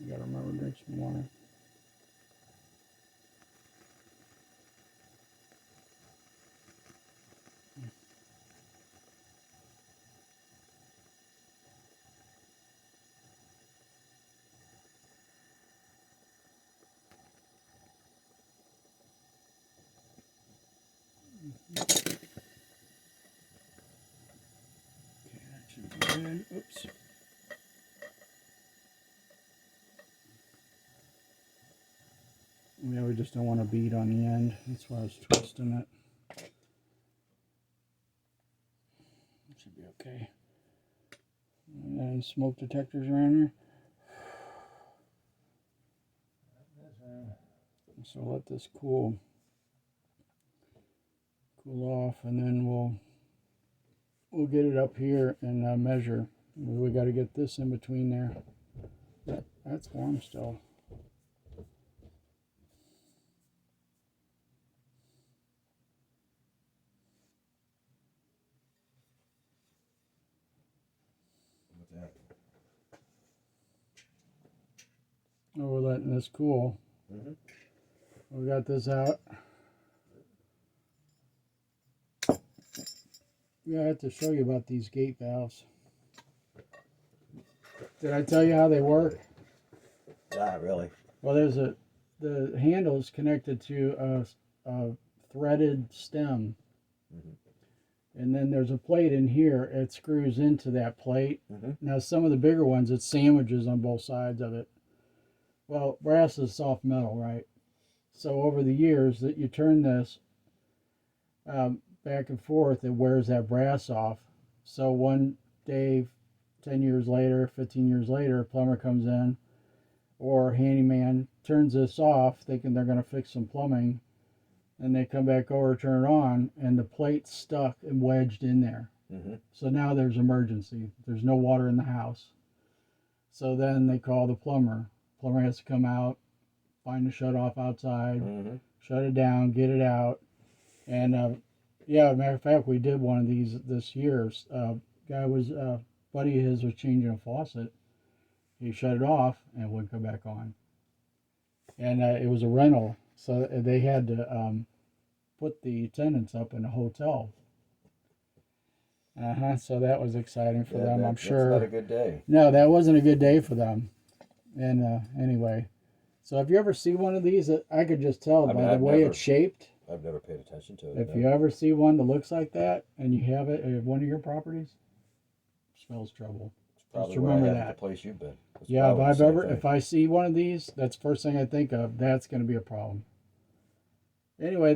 gotta remember to drink some water. And, oops. Yeah, we just don't want to bead on the end. That's why I was twisting it. It should be okay. And then smoke detectors around here. So let this cool off, and then we'll get it up here and measure. We got to get this in between there. That's warm still. What's that? Oh, we're letting this cool. We got this out. Yeah, I have to show you about these gate valves. Did I tell you how they work? Not really. Well, the handle is connected to a threaded stem. And then there's a plate in here. It screws into that plate. Now, some of the bigger ones, it sandwiches on both sides of it. Well, brass is soft metal, right? So over the years that you turn this back and forth, it wears that brass off. So one day, 10 years later, 15 years later, a plumber comes in or handyman turns this off thinking they're going to fix some plumbing, and they come back over, turn it on, and the plate's stuck and wedged in there. So now there's emergency. There's no water in the house. So then they call the plumber. Plumber has to come out, find the shut off outside, shut it down, get it out. And yeah, matter of fact, we did one of these this year. Guy was buddy of his was changing a faucet. He shut it off and it wouldn't come back on. And it was a rental, so they had to put the tenants up in a hotel. So that was exciting for them, I'm sure. That's not a good day. No, that wasn't a good day for them. And anyway, so if you ever see one of these, I could just tell by the way it's shaped. I've never paid attention to it. If you ever see one that looks like that and you have it at one of your properties, it smells trouble. Just remember that. The place you've been. Yeah, if I see one of these, that's the first thing I think of. That's going to be a problem. Anyway,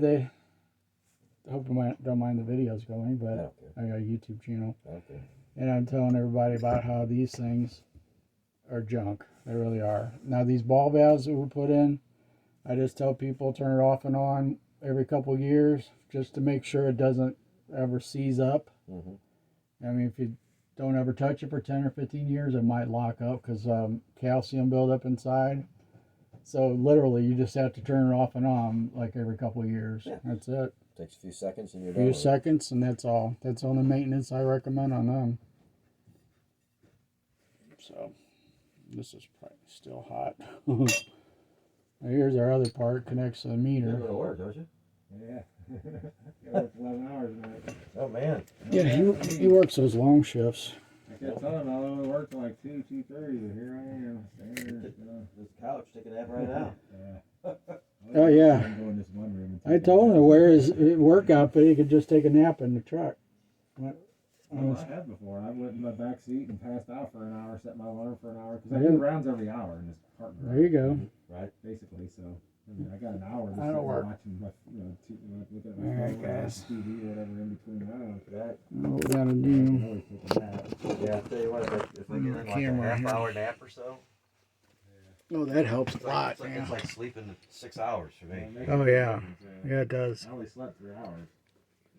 I hope you don't mind the videos going, but I got a YouTube channel. Okay. And I'm telling everybody about how these things are junk. They really are. Now, these ball valves that we put in, I just tell people turn it off and on every couple of years just to make sure it doesn't ever seize up. I mean, if you don't ever touch it for 10 or 15 years, it might lock up because calcium buildup inside. So literally, you just have to turn it off and on like every couple of years. Yeah. That's it. Takes a few seconds and you're done. A few seconds and that's all. That's all the maintenance I recommend on them. So this is probably still hot. Here's our other part, connects to the meter. You're going to work, don't you? Yeah. I work 11 hours a night. Oh, man. Yeah, he works those long shifts. I kept telling him I only work till like 2:30, but here I am. Standing this couch, take a nap right now. Oh, yeah. I'm going this one room. I told him to wear his work outfit. He could just take a nap in the truck. I had before. I went in my back seat and passed out for an hour, set my alarm for an hour, because I do rounds every hour in this apartment. There you go. Right. Basically, so I mean, I got an hour just That'll work. watching my, looking at my phone, TV, or whatever in between rounds. That. What we gotta do? Yeah, I'll tell you what, if I get in like a half-hour nap or so. Oh, that helps a lot, man. It's like sleeping 6 hours for me. Oh, yeah. Yeah, it does. I only slept 3 hours.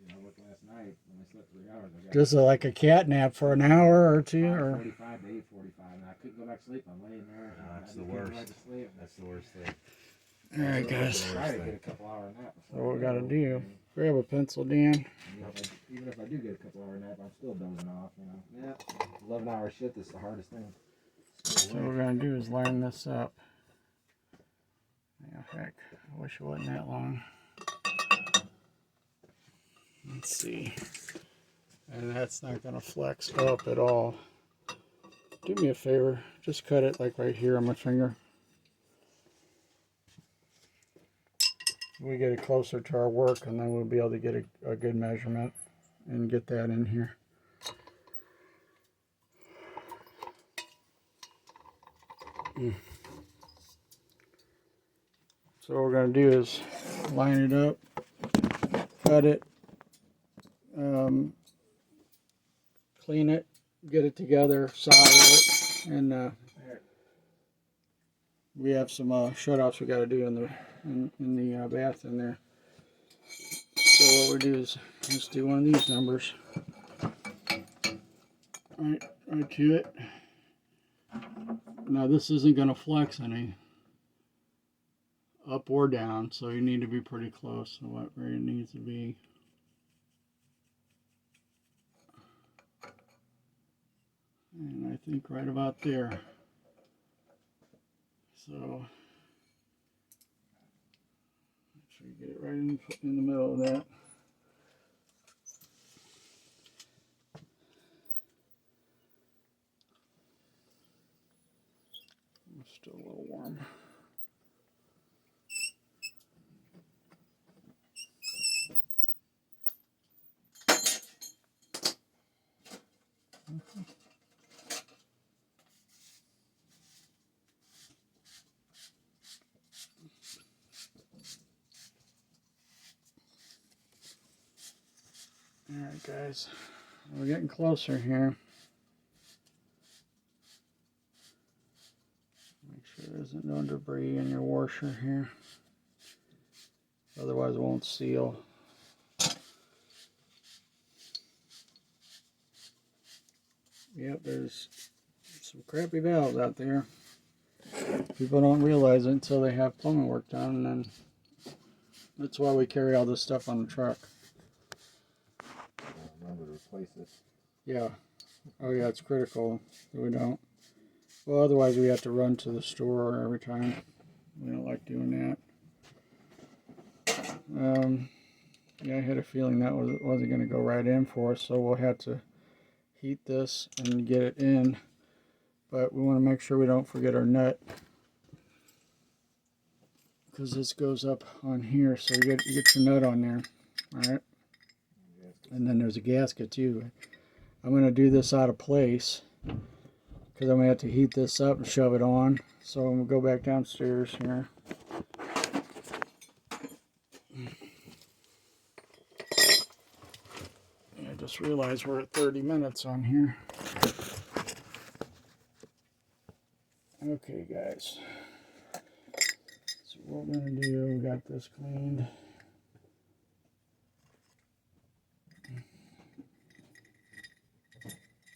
You know, like last night, when I slept 3 hours, I got just like a cat nap for an hour or two, or 45 to 8:45, and I couldn't go back to sleep. I'm laying there. That's the worst. That's the worst thing. All right, guys. Try to get a couple hour nap. So what we gotta do? Grab a pencil, Dan. Even if I do get a couple hour nap, I'm still dozing off. You know. Yeah. 11-hour shift is the hardest thing. So what we're going to do is line this up. Yeah, heck, I wish it wasn't that long. Let's see. And that's not going to flex up at all. Do me a favor, just cut it like right here on my finger. We get it closer to our work, and then we'll be able to get a good measurement and get that in here. So what we're going to do is line it up, cut it, clean it, get it together, solder it, and we have some shut-offs we got to do in the bathroom there. So what we do is just do one of these numbers. Right to it. Now this isn't going to flex any up or down, so you need to be pretty close to what where it needs to be. And I think right about there. So make sure you get it right in the middle of that. It's still a little warm. Alright guys, we're getting closer here. Make sure there isn't no debris in your washer here. Otherwise it won't seal. Yep, there's some crappy valves out there. People don't realize it until they have plumbing work done, and then that's why we carry all this stuff on the truck. Remember to replace this. Yeah. Oh yeah, it's critical that we don't. Well, otherwise we have to run to the store every time. We don't like doing that. Yeah, I had a feeling that wasn't going to go right in for us, so we'll have to heat this and get it in. But we want to make sure we don't forget our nut, because this goes up on here, so you get your nut on there. Alright. And then there's a gasket too. I'm going to do this out of place because I'm going to have to heat this up and shove it on. So I'm going to go back downstairs here. I just realized we're at 30 minutes on here. Okay guys. So what we're going to do, we got this cleaned.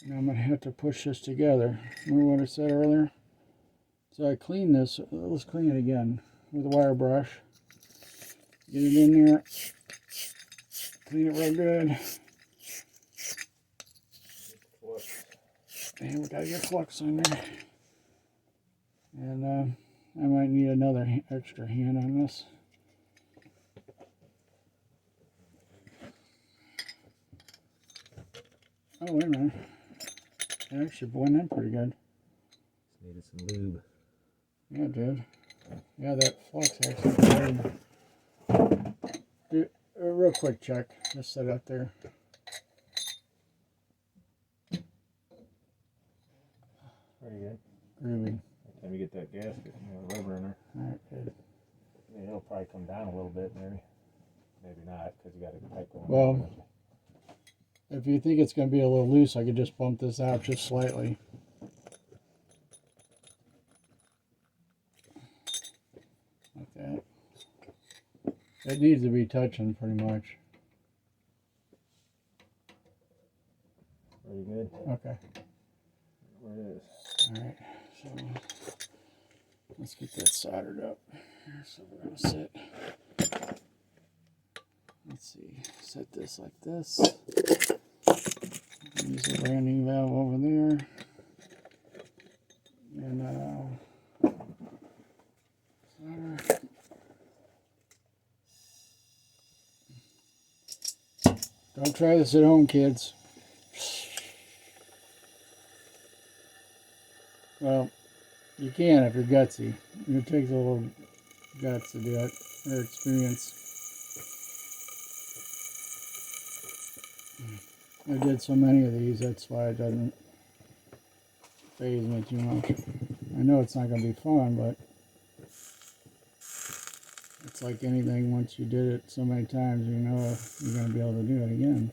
Now I'm going to have to push this together. Remember what I said earlier? So I clean this. Let's clean it again with a wire brush. Get it in there. Clean it real good. And we got to get flux on there. And I might need another extra hand on this. Oh, wait a minute. It actually went in pretty good. Needed some lube. Yeah, it did. Yeah, that flux actually did. Do a real quick check. Just set it up there. Pretty good. Groovy. Let me get that gasket, rubber in there. Alright, good. Yeah, it'll probably come down a little bit, maybe. Maybe not, because you got a pipe going. Well, if you think it's going to be a little loose, I could just bump this out just slightly. Like that. It needs to be touching pretty much. Pretty good. Okay. Where it is. Alright, so let's get that soldered up. So we're going to sit. Let's see, set this like this. Use the landing valve over there. And don't try this at home, kids. Well, you can if you're gutsy. It takes a little guts to do it, or experience. I did so many of these, that's why it doesn't faze me too much. I know it's not going to be fun, but it's like anything, once you did it so many times, you know you're going to be able to do it again.